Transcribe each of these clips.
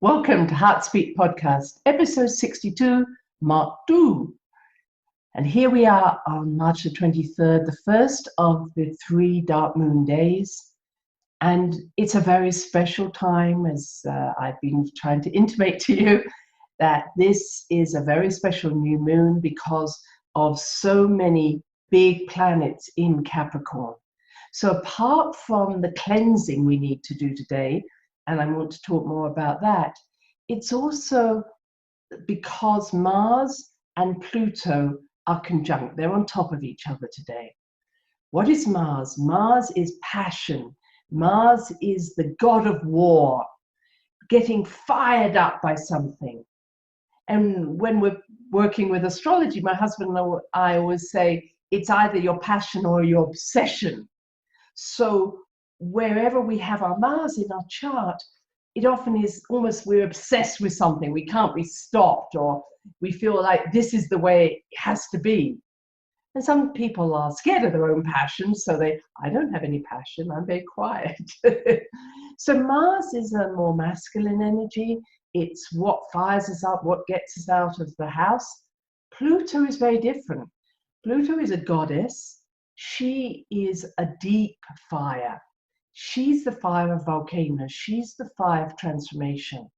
Welcome to Heartspeak Podcast, episode 62, Mark 2. And here we are on March the 23rd, the first of the 3 dark moon days. And it's a very special time, as I've been trying to intimate to you, that this is a very special new moon because of so many big planets in Capricorn. So apart from the cleansing we need to do today, and I want to talk more about that, it's also because Mars and Pluto are conjunct. They're on top of each other today. What is Mars? Mars is passion. Mars is the god of war, getting fired up by something. And when we're working with astrology, my husband and I always say, it's either your passion or your obsession. So wherever we have our Mars in our chart, it often is almost we're obsessed with something. We can't be stopped, or we feel like this is the way it has to be. And some people are scared of their own passion, so I don't have any passion, I'm very quiet. So Mars is a more masculine energy. It's what fires us up, what gets us out of the house. Pluto is very different. Pluto is a goddess. She is a deep fire. She's the fire of volcanoes. She's the fire of transformation.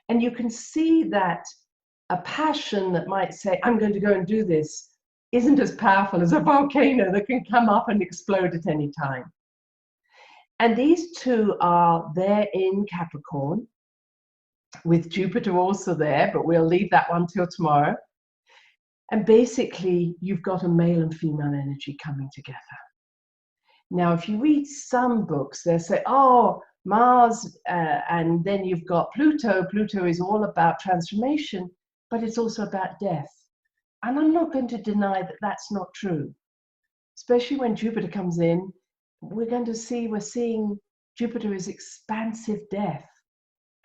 And you can see that a passion that might say, I'm going to go and do this, isn't as powerful as a volcano that can come up and explode at any time. And these two are there in Capricorn, with Jupiter also there, but we'll leave that one till tomorrow. And basically, you've got a male and female energy coming together. Now, if you read some books, they'll say, oh, Mars, and then you've got Pluto. Pluto is all about transformation, but it's also about death. And I'm not going to deny that that's not true. Especially when Jupiter comes in, we're seeing Jupiter is expansive death.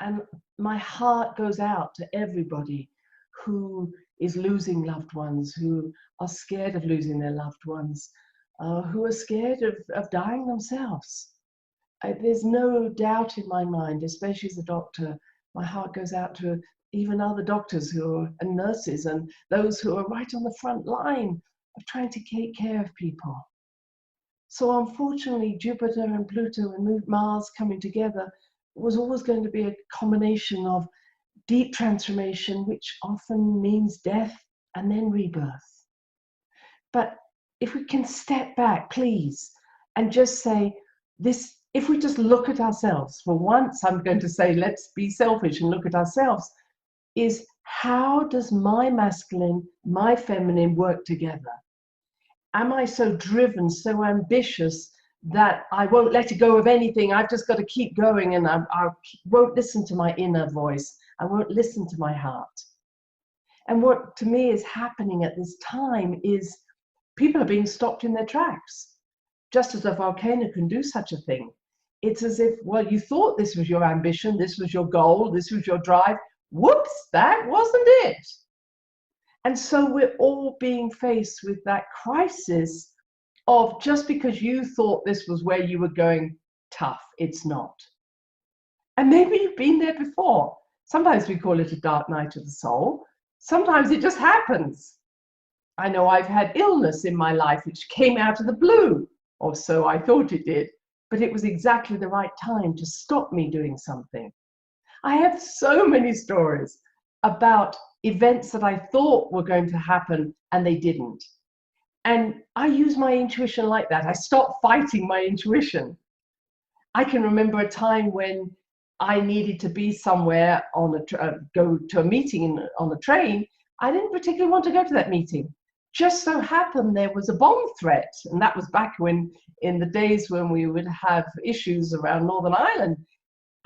And my heart goes out to everybody who is losing loved ones, who are scared of losing their loved ones, who are scared of dying themselves. There's no doubt in my mind, especially as a doctor, my heart goes out to even other doctors and nurses and those who are right on the front line of trying to take care of people. So unfortunately, Jupiter and Pluto and Mars coming together was always going to be a combination of deep transformation, which often means death and then rebirth. But if we can step back, please, and just say this, if we just look at ourselves, for once I'm going to say, let's be selfish and look at ourselves, is how does my masculine, my feminine work together? Am I so driven, so ambitious that I won't let it go of anything? I've just got to keep going, and I won't listen to my inner voice. I won't listen to my heart. And what to me is happening at this time is people are being stopped in their tracks. Just as a volcano can do such a thing. It's as if, well, you thought this was your ambition, this was your goal, this was your drive. Whoops, that wasn't it. And so we're all being faced with that crisis of just because you thought this was where you were going, tough, it's not. And maybe you've been there before. Sometimes we call it a dark night of the soul. Sometimes it just happens. I know I've had illness in my life which came out of the blue, or so I thought it did, but it was exactly the right time to stop me doing something. I have so many stories about events that I thought were going to happen and they didn't. And I use my intuition like that. I stopped fighting my intuition. I can remember a time when I needed to be somewhere go to a meeting on the train. I didn't particularly want to go to that meeting. Just so happened there was a bomb threat, and that was back in the days when we would have issues around Northern Ireland,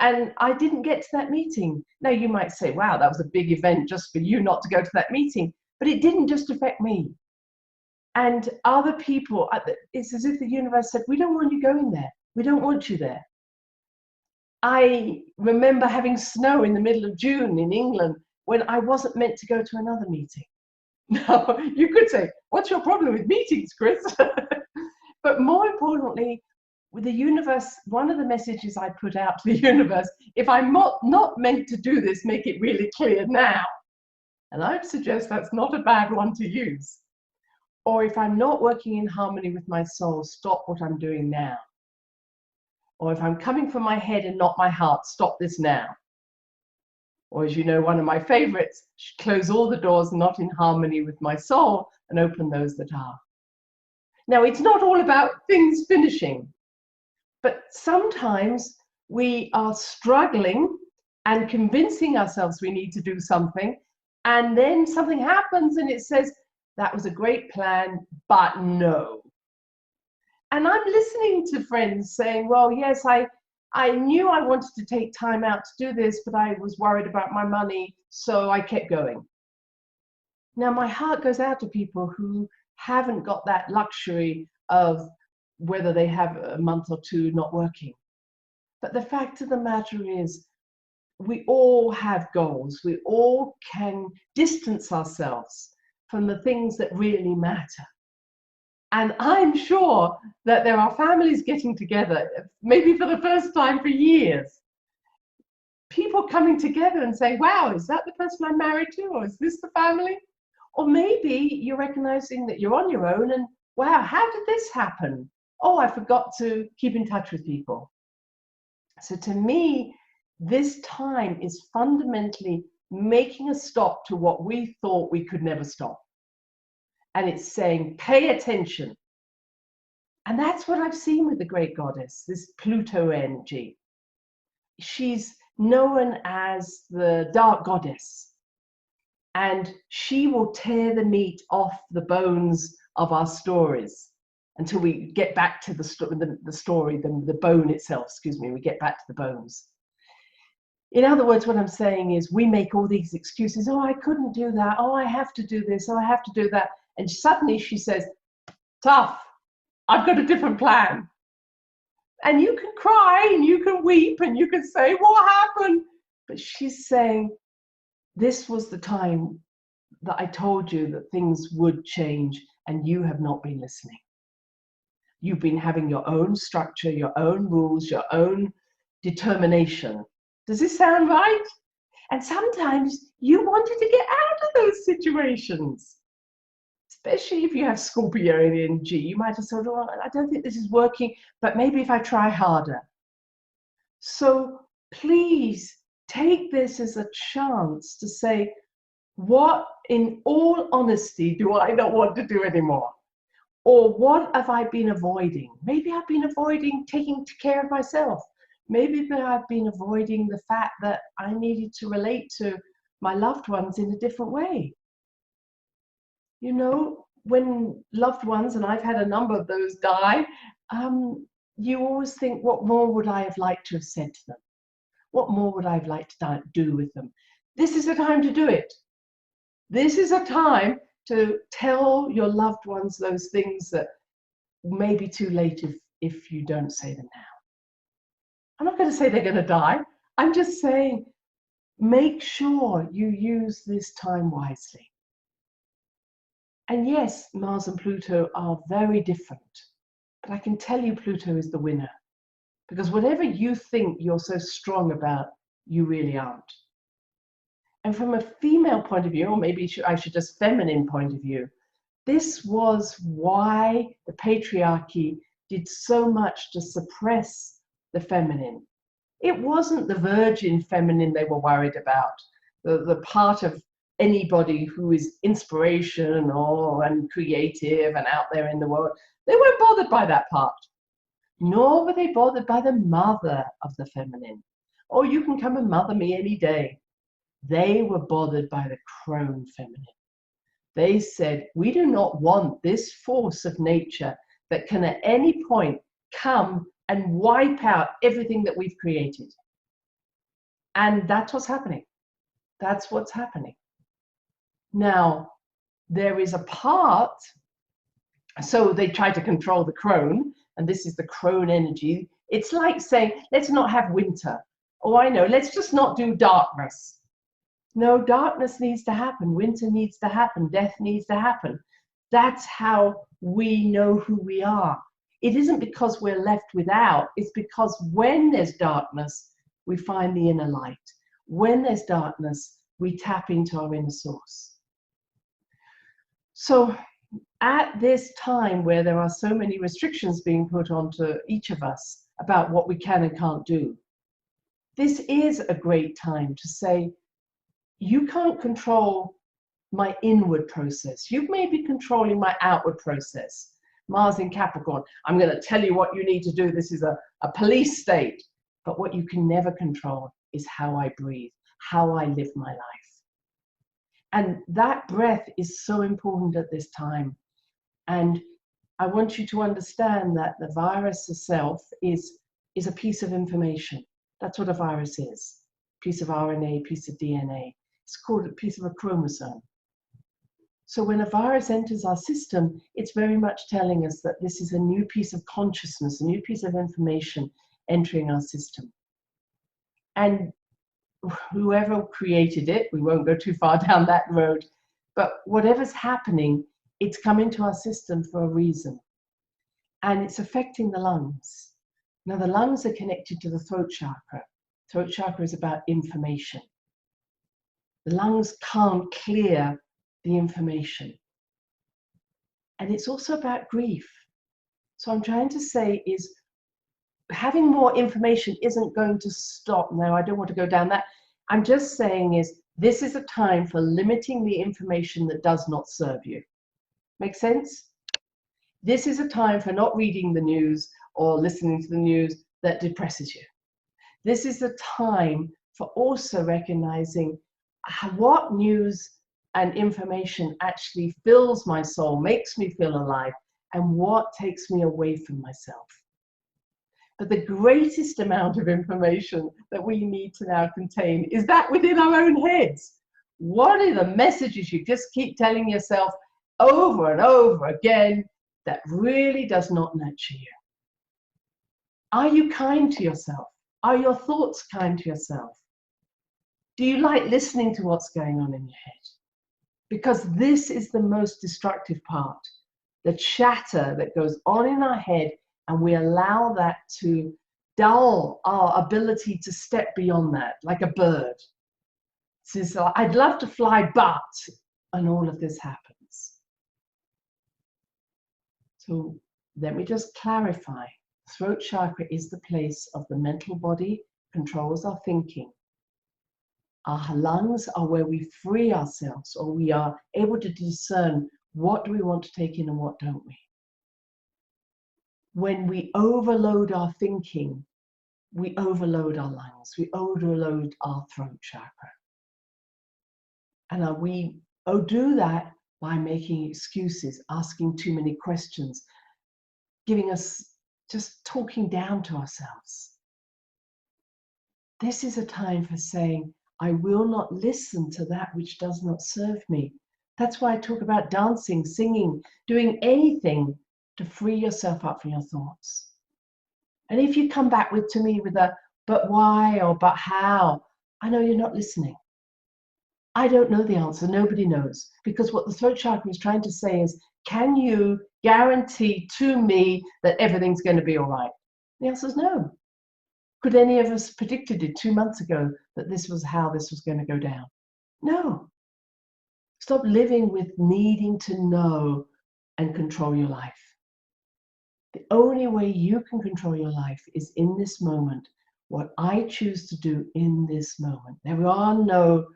and I didn't get to that meeting. Now you might say, wow, that was a big event just for you not to go to that meeting, but it didn't just affect me. And other people, it's as if the universe said, we don't want you going there. We don't want you there. I remember having snow in the middle of June in England when I wasn't meant to go to another meeting. Now, you could say, what's your problem with meetings, Chris? But more importantly, with the universe, one of the messages I put out to the universe, if I'm not meant to do this, make it really clear now. And I'd suggest that's not a bad one to use. Or if I'm not working in harmony with my soul, stop what I'm doing now. Or if I'm coming from my head and not my heart, stop this now. Or as you know, one of my favorites, close all the doors not in harmony with my soul and open those that are. Now, it's not all about things finishing, but sometimes we are struggling and convincing ourselves we need to do something, and then something happens and it says, that was a great plan, but no. And I'm listening to friends saying, well, yes, I knew I wanted to take time out to do this, but I was worried about my money, so I kept going. Now, my heart goes out to people who haven't got that luxury of whether they have a month or two not working. But the fact of the matter is, we all have goals. We all can distance ourselves from the things that really matter. And I'm sure that there are families getting together, maybe for the first time for years. People coming together and saying, wow, is that the person I'm married to? Or is this the family? Or maybe you're recognizing that you're on your own and, wow, how did this happen? Oh, I forgot to keep in touch with people. So to me, this time is fundamentally making a stop to what we thought we could never stop. And it's saying, pay attention. And that's what I've seen with the great goddess, this Pluto energy. She's known as the dark goddess. And she will tear the meat off the bones of our stories until we get back to the story, the bone itself, excuse me, we get back to the bones. In other words, what I'm saying is we make all these excuses. Oh, I couldn't do that. Oh, I have to do this. Oh, I have to do that. And suddenly she says, tough, I've got a different plan. And you can cry and you can weep and you can say, what happened? But she's saying, this was the time that I told you that things would change and you have not been listening. You've been having your own structure, your own rules, your own determination. Does this sound right? And sometimes you wanted to get out of those situations. Especially if you have Scorpio energy, you might have thought, oh, I don't think this is working, but maybe if I try harder. So please take this as a chance to say, what in all honesty do I not want to do anymore? Or what have I been avoiding? Maybe I've been avoiding taking care of myself. Maybe I've been avoiding the fact that I needed to relate to my loved ones in a different way. You know, when loved ones, and I've had a number of those die, you always think, what more would I have liked to have said to them? What more would I have liked to do with them? This is a time to do it. This is a time to tell your loved ones those things that may be too late if you don't say them now. I'm not going to say they're going to die. I'm just saying, make sure you use this time wisely. And yes, Mars and Pluto are very different, but I can tell you Pluto is the winner, because whatever you think you're so strong about, you really aren't. And from a female point of view, or maybe I should just feminine point of view, this was why the patriarchy did so much to suppress the feminine. It wasn't the virgin feminine they were worried about, the part of anybody who is inspirational and creative and out there in the world. They weren't bothered by that part, nor were they bothered by the mother of the feminine. Oh, you can come and mother me any day. They were bothered by the crone feminine. They said, we do not want this force of nature that can at any point come and wipe out everything that we've created. And that's what's happening. That's what's happening. Now, there is a part, so they try to control the crone, and this is the crone energy. It's like saying, let's not have winter. Oh, I know, let's just not do darkness. No, darkness needs to happen. Winter needs to happen. Death needs to happen. That's how we know who we are. It isn't because we're left without, it's because when there's darkness, we find the inner light. When there's darkness, we tap into our inner source. So at this time where there are so many restrictions being put onto each of us about what we can and can't do, this is a great time to say, you can't control my inward process. You may be controlling my outward process. Mars in Capricorn, I'm going to tell you what you need to do. This is a police state. But what you can never control is how I breathe, how I live my life. And that breath is so important at this time. And I want you to understand that the virus itself is a piece of information. That's what a virus is. Piece of RNA, piece of DNA. It's called a piece of a chromosome. So when a virus enters our system, it's very much telling us that this is a new piece of consciousness, a new piece of information entering our system. And whoever created it, we won't go too far down that road, but whatever's happening, it's come into our system for a reason. And it's affecting the lungs. Now the lungs are connected to the throat chakra. Throat chakra is about information. The lungs can't clear the information. And it's also about grief. So I'm trying to say is having more information isn't going to stop. No, I don't want to go down that. I'm just saying is this is a time for limiting the information that does not serve you. Make sense? This is a time for not reading the news or listening to the news that depresses you. This is a time for also recognizing what news and information actually fills my soul, makes me feel alive, and what takes me away from myself. But the greatest amount of information that we need to now contain is that within our own heads. What are the messages you just keep telling yourself over and over again that really does not nurture you? Are you kind to yourself? Are your thoughts kind to yourself? Do you like listening to what's going on in your head? Because this is the most destructive part, the chatter that goes on in our head, and we allow that to dull our ability to step beyond that, like a bird. So I'd love to fly, but, and all of this happens. So let me just clarify. Throat chakra is the place of the mental body, controls our thinking. Our lungs are where we free ourselves, or we are able to discern what do we want to take in and what don't we. When we overload our thinking, we overload our lungs, we overload our throat chakra. And we do that by making excuses, asking too many questions, giving us, just talking down to ourselves. This is a time for saying, I will not listen to that which does not serve me. That's why I talk about dancing, singing, doing anything to free yourself up from your thoughts. And if you come back to me with a, but why or but how, I know you're not listening. I don't know the answer, nobody knows. Because what the throat chakra is trying to say is, can you guarantee to me that everything's going to be all right? The answer is no. Could any of us predicted it 2 months ago that this was how this was going to go down? No. Stop living with needing to know and control your life. The only way you can control your life is in this moment, what I choose to do in this moment. There are no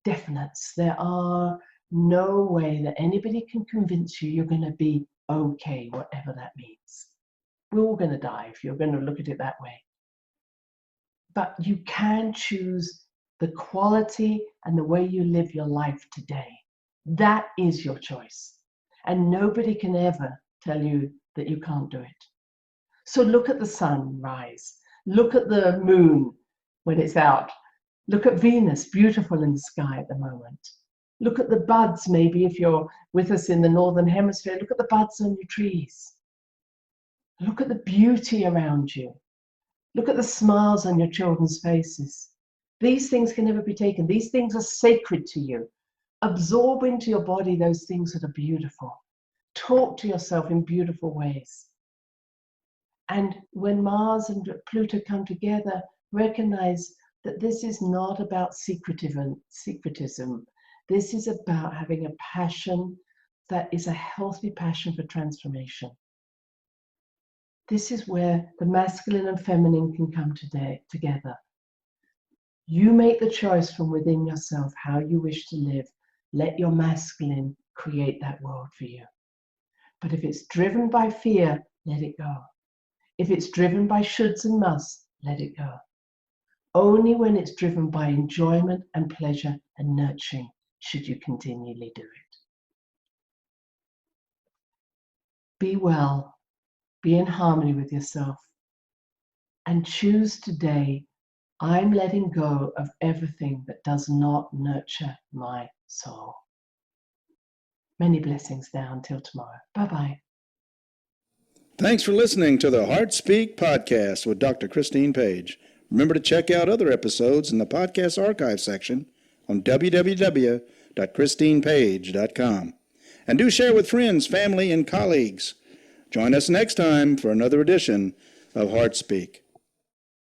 definites. There are no way that anybody can convince you you're going to be okay, whatever that means. We're all going to die if you're going to look at it that way. But you can choose the quality and the way you live your life today. That is your choice. And nobody can ever tell you that you can't do it. So look at the sun rise. Look at the moon when it's out. Look at Venus, beautiful in the sky at the moment. Look at the buds, maybe if you're with us in the Northern Hemisphere, look at the buds on your trees. Look at the beauty around you. Look at the smiles on your children's faces. These things can never be taken. These things are sacred to you. Absorb into your body those things that are beautiful. Talk to yourself in beautiful ways. And when Mars and Pluto come together, recognize that this is not about secretism. This is about having a passion that is a healthy passion for transformation. This is where the masculine and feminine can come together. You make the choice from within yourself how you wish to live. Let your masculine create that world for you. But if it's driven by fear, let it go. If it's driven by shoulds and musts, let it go. Only when it's driven by enjoyment and pleasure and nurturing should you continually do it. Be well, be in harmony with yourself, and choose today, I'm letting go of everything that does not nurture my soul. Many blessings now until tomorrow. Bye-bye. Thanks for listening to the Heart Speak podcast with Dr. Christine Page. Remember to check out other episodes in the podcast archive section on www.christinepage.com. And do share with friends, family, and colleagues. Join us next time for another edition of Heart Speak.